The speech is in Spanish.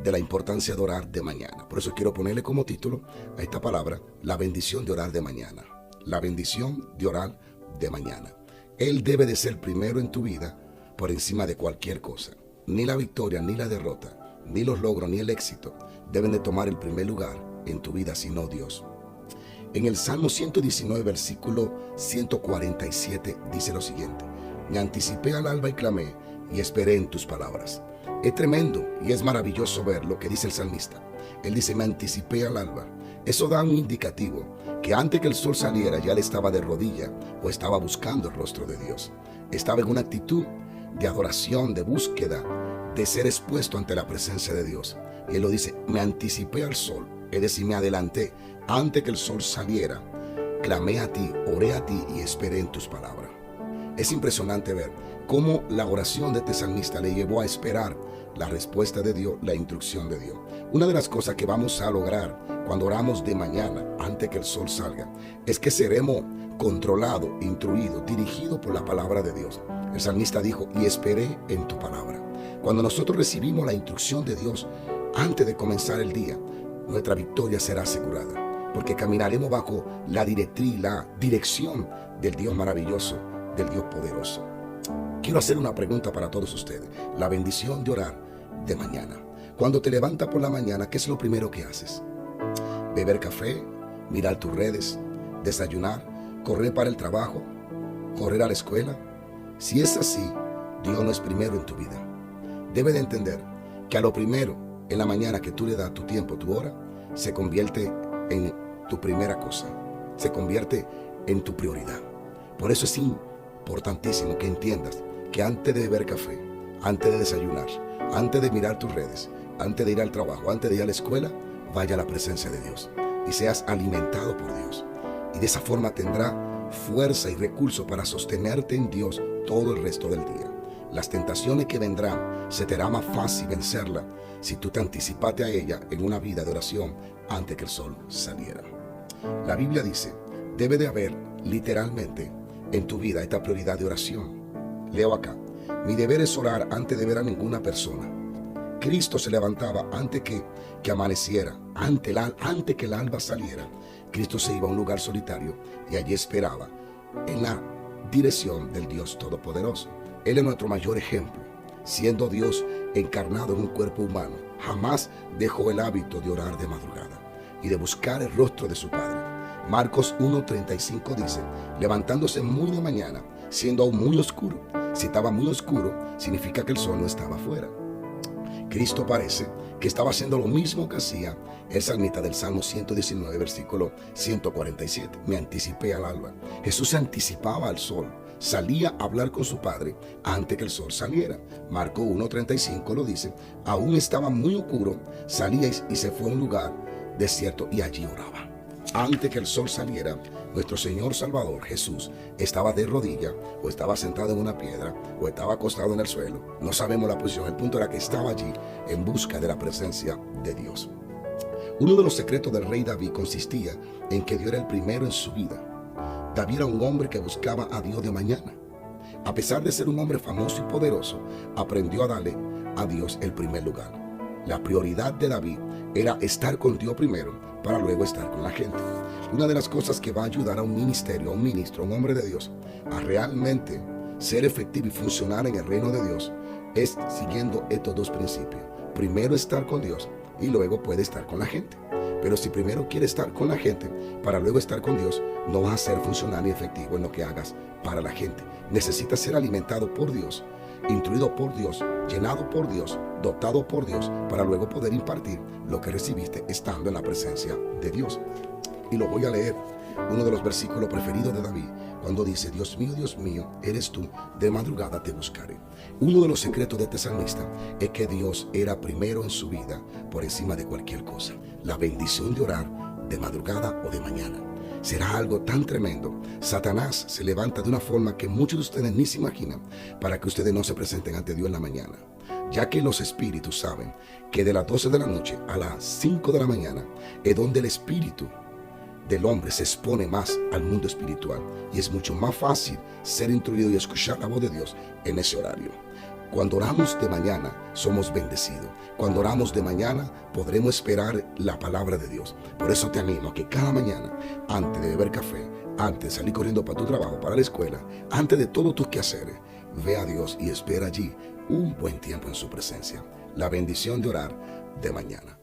de la importancia de orar de mañana. Por eso quiero ponerle como título a esta palabra, la bendición de orar de mañana. La bendición de orar de mañana. Él debe de ser primero en tu vida por encima de cualquier cosa. Ni la victoria, ni la derrota, ni los logros, ni el éxito deben de tomar el primer lugar en tu vida, sino Dios. En el Salmo 119, versículo 147, dice lo siguiente: me anticipé al alba y clamé y esperé en tus palabras. Es tremendo y es maravilloso ver lo que dice el salmista. Él dice, me anticipé al alba. Eso da un indicativo que antes que el sol saliera ya él estaba de rodilla o estaba buscando el rostro de Dios. Estaba en una actitud de adoración, de búsqueda, de ser expuesto ante la presencia de Dios. Y él lo dice, me anticipé al sol, es decir, me adelanté antes que el sol saliera. Clamé a ti, oré a ti y esperé en tus palabras. Es impresionante ver cómo la oración de este salmista le llevó a esperar la respuesta de Dios, la instrucción de Dios. Una de las cosas que vamos a lograr cuando oramos de mañana, antes que el sol salga, es que seremos controlados, instruidos, dirigidos por la palabra de Dios. El salmista dijo, y esperé en tu palabra. Cuando nosotros recibimos la instrucción de Dios antes de comenzar el día, nuestra victoria será asegurada, porque caminaremos bajo la directriz, la dirección del Dios maravilloso, del Dios poderoso. Quiero hacer una pregunta para todos ustedes. La bendición de orar de mañana. Cuando te levantas por la mañana, ¿qué es lo primero que haces? Beber café, mirar tus redes, desayunar, correr para el trabajo, correr a la escuela. Si es así, Dios no es primero en tu vida. Debes de entender que a lo primero en la mañana que tú le das tu tiempo, tu hora, se convierte en tu primera cosa. Se convierte en tu prioridad. Por eso es importantísimo que entiendas que antes de beber café, antes de desayunar, antes de mirar tus redes, antes de ir al trabajo, antes de ir a la escuela, vaya a la presencia de Dios y seas alimentado por Dios. Y de esa forma tendrá fuerza y recursos para sostenerte en Dios todo el resto del día. Las tentaciones que vendrán, se te hará más fácil vencerlas si tú te anticipaste a ella en una vida de oración antes que el sol saliera. La Biblia dice, debe de haber literalmente en tu vida esta prioridad de oración. Leo acá, mi deber es orar antes de ver a ninguna persona. Cristo se levantaba antes que amaneciera, antes que el alba saliera. Cristo se iba a un lugar solitario y allí esperaba en la dirección del Dios Todopoderoso. Él es nuestro mayor ejemplo. Siendo Dios encarnado en un cuerpo humano, jamás dejó el hábito de orar de madrugada y de buscar el rostro de su Padre. Marcos 1:35 dice, levantándose muy de mañana, siendo aún muy oscuro. Si estaba muy oscuro, significa que el sol no estaba afuera. Cristo parece que estaba haciendo lo mismo que hacía el salmista del Salmo 119, versículo 147. Me anticipé al alba. Jesús se anticipaba al sol. Salía a hablar con su Padre antes que el sol saliera. Marcos 1:35 lo dice. Aún estaba muy oscuro, salía y se fue a un lugar desierto y allí oraba. Antes que el sol saliera, nuestro Señor Salvador Jesús estaba de rodillas, o estaba sentado en una piedra, o estaba acostado en el suelo. No sabemos la posición. El punto era que estaba allí en busca de la presencia de Dios. Uno de los secretos del rey David consistía en que Dios era el primero en su vida. David era un hombre que buscaba a Dios de mañana. A pesar de ser un hombre famoso y poderoso, aprendió a darle a Dios el primer lugar. La prioridad de David era estar con Dios primero para luego estar con la gente. Una de las cosas que va a ayudar a un ministerio, a un ministro, a un hombre de Dios, a realmente ser efectivo y funcionar en el reino de Dios, es siguiendo estos dos principios. Primero estar con Dios y luego puede estar con la gente. Pero si primero quieres estar con la gente para luego estar con Dios, no vas a ser funcional y efectivo en lo que hagas para la gente. Necesitas ser alimentado por Dios, instruido por Dios, llenado por Dios, dotado por Dios, para luego poder impartir lo que recibiste estando en la presencia de Dios. Y lo voy a leer, uno de los versículos preferidos de David, cuando dice, Dios mío, eres tú, de madrugada te buscaré. Uno de los secretos de este salmista es que Dios era primero en su vida por encima de cualquier cosa. La bendición de orar de madrugada o de mañana será algo tan tremendo. Satanás se levanta de una forma que muchos de ustedes ni se imaginan para que ustedes no se presenten ante Dios en la mañana, ya que los espíritus saben que de las 12 de la noche a las 5 de la mañana es donde el espíritu del hombre se expone más al mundo espiritual y es mucho más fácil ser instruido y escuchar la voz de Dios en ese horario. Cuando oramos de mañana, somos bendecidos. Cuando oramos de mañana, podremos esperar la palabra de Dios. Por eso te animo a que cada mañana, antes de beber café, antes de salir corriendo para tu trabajo, para la escuela, antes de todos tus quehaceres, ve a Dios y espera allí un buen tiempo en su presencia. La bendición de orar de mañana.